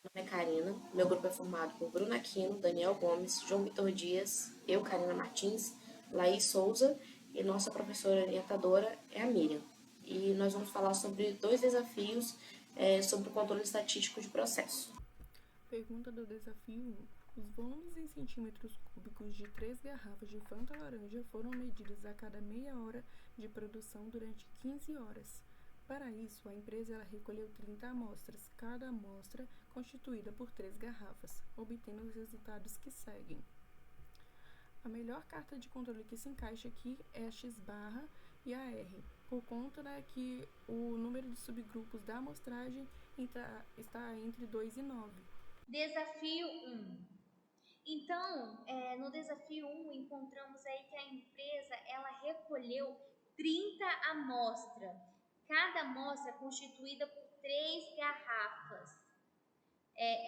Meu nome é Karina, meu grupo é formado por Bruna Aquino, Daniel Gomes, João Vitor Dias, eu, Karina Martins, Laís Souza e nossa professora orientadora é a Miriam. E nós vamos falar sobre dois desafios sobre o controle estatístico de processo. Pergunta do desafio 1. Os volumes em centímetros cúbicos de 3 garrafas de Fanta laranja foram medidos a cada meia hora de produção durante 15 horas. Para isso, a empresa recolheu 30 amostras, cada amostra constituída por 3 garrafas, obtendo os resultados que seguem. A melhor carta de controle que se encaixa aqui é a X barra e a R, por conta que o número de subgrupos da amostragem está entre 2 e 9. Desafio 1. Então, no desafio 1, encontramos aí que a empresa ela recolheu 30 amostras. Cada amostra é constituída por 3 garrafas.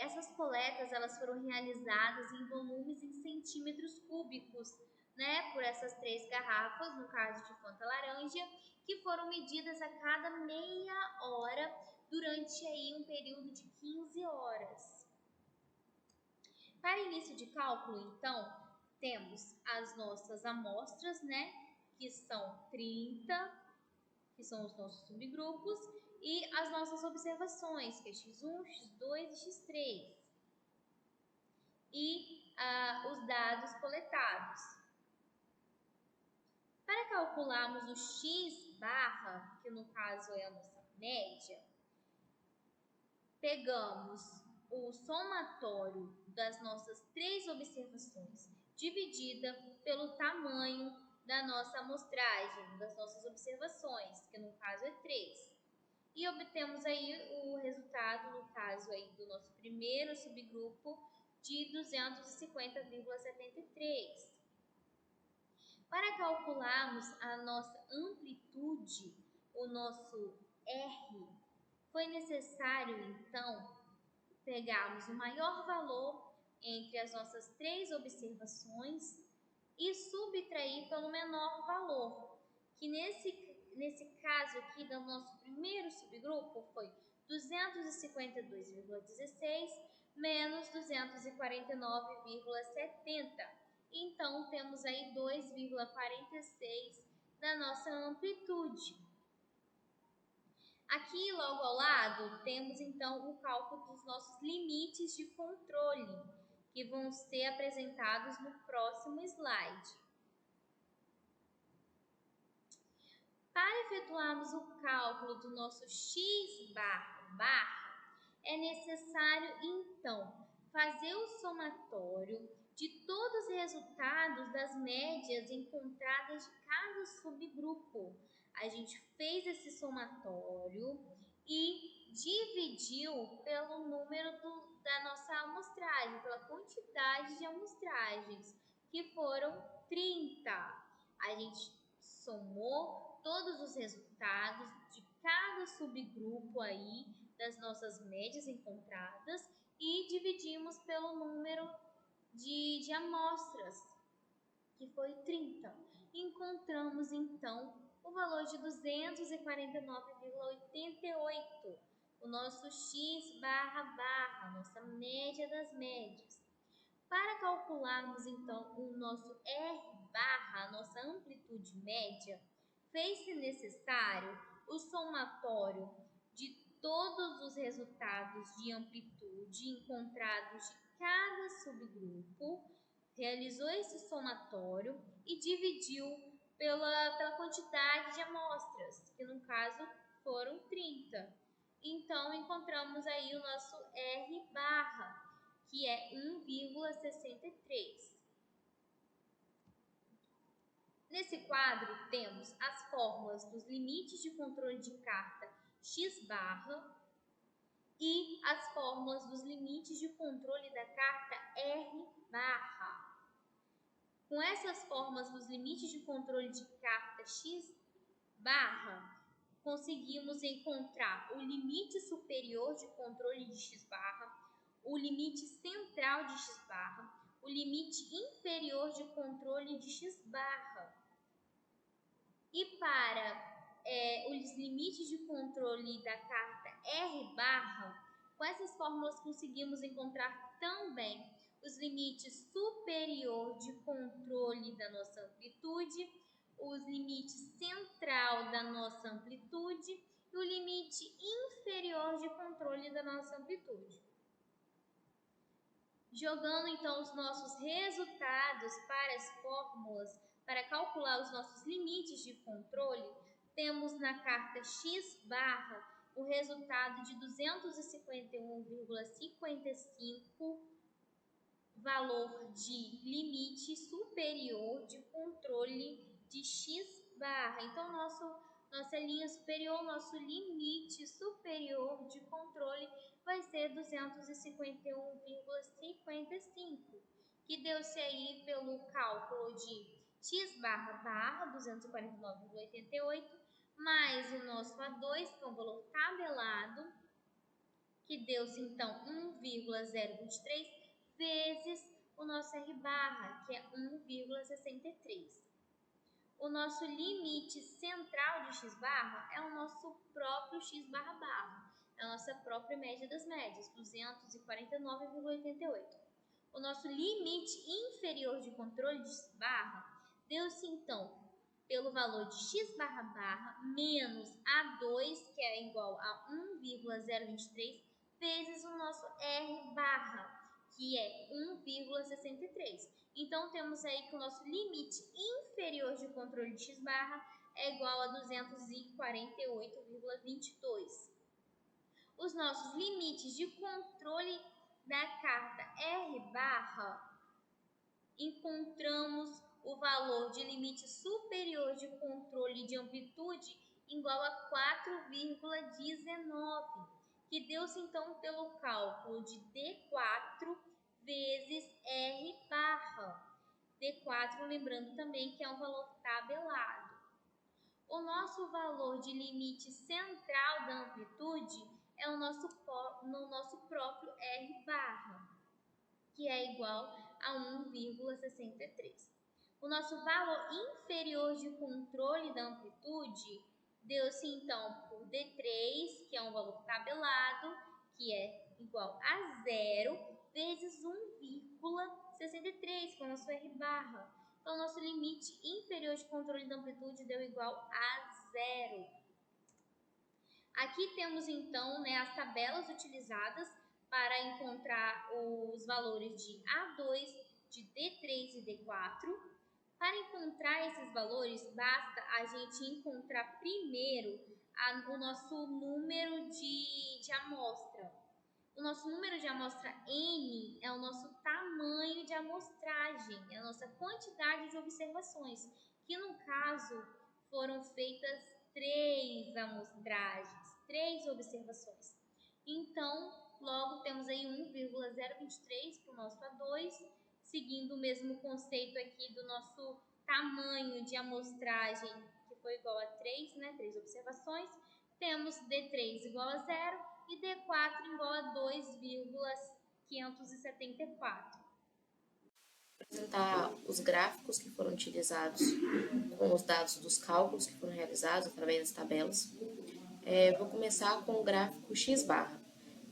Essas coletas elas foram realizadas em volumes em centímetros cúbicos, né, por essas 3 garrafas, no caso de Fanta laranja, que foram medidas a cada meia hora durante aí um período de 15 horas. Para início de cálculo, então, temos as nossas amostras, né, que são 30, que são os nossos subgrupos, e as nossas observações, que é x1, x2 e x3. E os dados coletados. Para calcularmos o x barra, que no caso é a nossa média, pegamos o somatório das nossas 3 observações, dividida pelo tamanho da nossa amostragem, das nossas observações, que no caso é 3. E obtemos aí o resultado, no caso aí do nosso primeiro subgrupo, de 250,73. Para calcularmos a nossa amplitude, o nosso R, foi necessário então pegarmos o maior valor entre as nossas 3 observações e subtrair pelo menor valor, que nesse caso aqui do nosso primeiro subgrupo foi 252,16 menos 249,70. Então, temos aí 2,46 da nossa amplitude. Aqui, logo ao lado, temos então o cálculo dos nossos limites de controle, que vão ser apresentados no próximo slide. Para efetuarmos o cálculo do nosso x barra, é necessário então fazer o somatório de todos os resultados das médias encontradas de cada subgrupo. A gente fez esse somatório e dividiu pelo número da nossa amostragem, pela quantidade de amostragens, que foram 30. A gente somou todos os resultados de cada subgrupo aí das nossas médias encontradas e dividimos pelo número de amostras, que foi 30. Encontramos então o valor de 249,88, o nosso x barra, nossa média das médias. Para calcularmos então o nosso R barra, a nossa amplitude média, fez-se necessário o somatório de todos os resultados de amplitude encontrados de cada subgrupo, realizou esse somatório e dividiu pela quantidade de amostras, que no caso foram 30. Então, encontramos aí o nosso R barra, que é 1,63. Nesse quadro, temos as fórmulas dos limites de controle de carta X barra e as fórmulas dos limites de controle da carta R barra. Com essas fórmulas dos limites de controle de carta X barra, conseguimos encontrar o limite superior de controle de X barra, o limite central de X barra, o limite inferior de controle de X barra. E para os limites de controle da carta R barra, Com essas fórmulas conseguimos encontrar também os limites superior de controle da nossa amplitude, os limites central da nossa amplitude e o limite inferior de controle da nossa amplitude. Jogando então os nossos resultados para as fórmulas, para calcular os nossos limites de controle, temos na carta x barra o resultado de 251,55 valor de limite superior de controle de x barra. Então, nossa linha superior, nosso limite superior de controle vai ser 251,55, que deu-se aí pelo cálculo de x barra 249,88, mais o nosso A2, que é um valor tabelado, que deu-se então 1,023, vezes o nosso R barra, que é 1,63. O nosso limite central de x barra é o nosso próprio x barra, é a nossa própria média das médias, 249,88. O nosso limite inferior de controle de x barra deu-se então pelo valor de x barra menos A2, que é igual a 1,023, vezes o nosso R barra, que é 1,63. Então, temos aí que o nosso limite inferior de controle de x barra é igual a 248,22. Os nossos limites de controle da carta R barra, encontramos o valor de limite superior de controle de amplitude igual a 4,19, que deu-se então pelo cálculo de D4 vezes R barra. D4, lembrando também que é um valor tabelado. O nosso valor de limite central da amplitude é no nosso próprio R barra, que é igual a 1,63. O nosso valor inferior de controle da amplitude deu-se então por D3, que é um valor tabelado, que é igual a 0, vezes 1,63, que é o nosso R barra. Então, nosso limite inferior de controle da amplitude deu igual a 0. Aqui temos então as tabelas utilizadas para encontrar os valores de A2, de D3 e D4. Para encontrar esses valores, basta a gente encontrar primeiro o nosso número de amostra. O nosso número de amostra N é o nosso tamanho de amostragem, é a nossa quantidade de observações, que no caso foram feitas 3 amostragens, 3 observações. Então, logo temos aí 1,023 para o nosso A2, seguindo o mesmo conceito aqui do nosso tamanho de amostragem, que foi igual a 3, 3 observações. Temos D3 igual a 0 e D4 igual a 2,574. Apresentar os gráficos que foram utilizados com os dados dos cálculos que foram realizados através das tabelas. Vou começar com o gráfico x barra.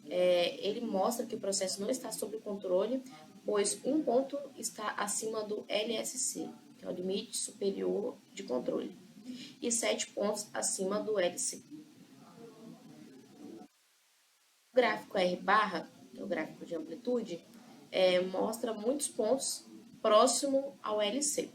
Ele mostra que o processo não está sob controle, pois um ponto está acima do LSC, que é o limite superior de controle, e 7 pontos acima do LC. O gráfico R barra, que é o gráfico de amplitude, mostra muitos pontos próximo ao LC.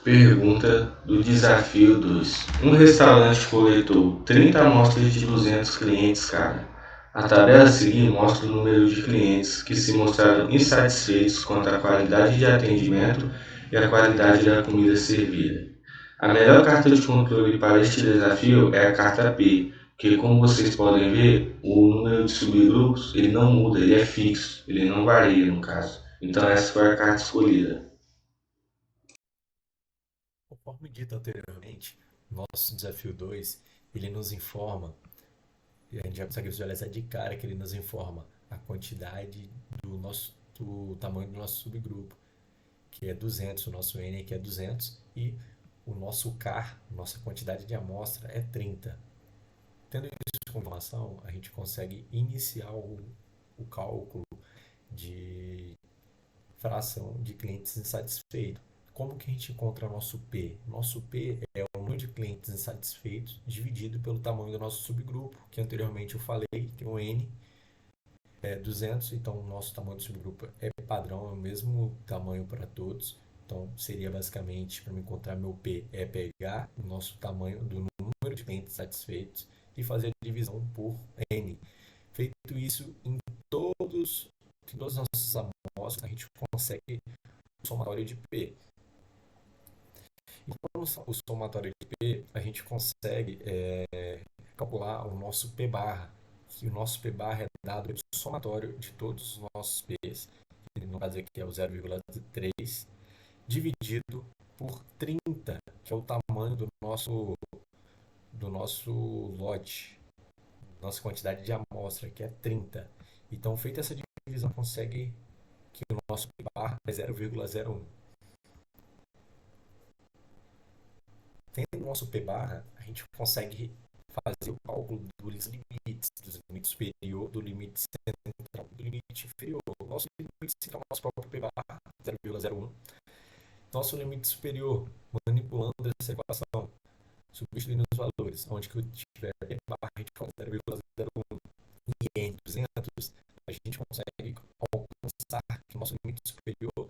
Pergunta do desafio 2. Um restaurante coletou 30 amostras de 200 clientes cada. A tabela a seguir mostra o número de clientes que se mostraram insatisfeitos quanto à qualidade de atendimento e à qualidade da comida servida. A melhor carta de controle para este desafio é a carta P, que, como vocês podem ver, o número de subgrupos ele não muda, ele é fixo, ele não varia no caso. Então essa foi a carta escolhida. Conforme dito anteriormente, nosso desafio 2, ele nos informa, e a gente já consegue visualizar de cara que ele nos informa a quantidade do tamanho do nosso subgrupo, que é 200, o nosso N que é 200, e o nosso CAR, nossa quantidade de amostra, é 30. Tendo isso com informação, a gente consegue iniciar o cálculo de fração de clientes insatisfeitos. Como que a gente encontra nosso P? Nosso P é o número de clientes insatisfeitos dividido pelo tamanho do nosso subgrupo, que anteriormente eu falei, que o N é 200, então o nosso tamanho do subgrupo é padrão, é o mesmo tamanho para todos. Então seria basicamente, para me encontrar meu P, é pegar o nosso tamanho do número de clientes satisfeitos e fazer a divisão por N. Feito isso, em todas as nossas amostras, a gente consegue o somatório de P. Então, o somatório de P, a gente consegue calcular o nosso P barra, que o nosso P barra é dado pelo somatório de todos os nossos P's, que no caso aqui é o 0,3, dividido por 30, que é o tamanho do nosso lote, nossa quantidade de amostra, que é 30. Então, feita essa divisão, consegue que o nosso P barra é 0,01. Tendo o nosso P barra, a gente consegue fazer o cálculo dos limites superior, do limite central, do limite inferior. O nosso limite central é o nosso próprio P barra, 0,01. Nosso limite superior, manipulando essa equação, substituindo os valores, onde que eu tiver P barra, a gente faz 0,01 e N 200, a gente consegue alcançar que o nosso limite superior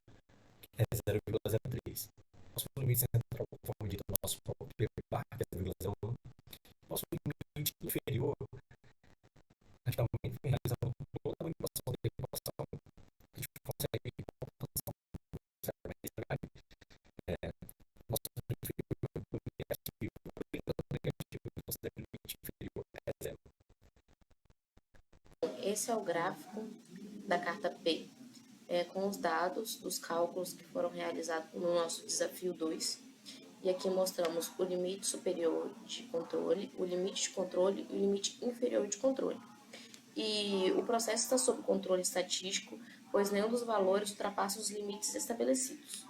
é 0,03. Nosso limite central, conforme dito, nosso próprio P barra é 0,01. Nosso limite inferior, a gente também realizando toda a manipulação da equação, a gente consegue alcançar nosso limite inferior do negativo, nosso limite inferior é 0. Esse é o gráfico da carta P, com os dados dos cálculos que foram realizados no nosso desafio 2. E aqui mostramos o limite superior de controle, o limite de controle e o limite inferior de controle. E o processo está sob controle estatístico, pois nenhum dos valores ultrapassa os limites estabelecidos.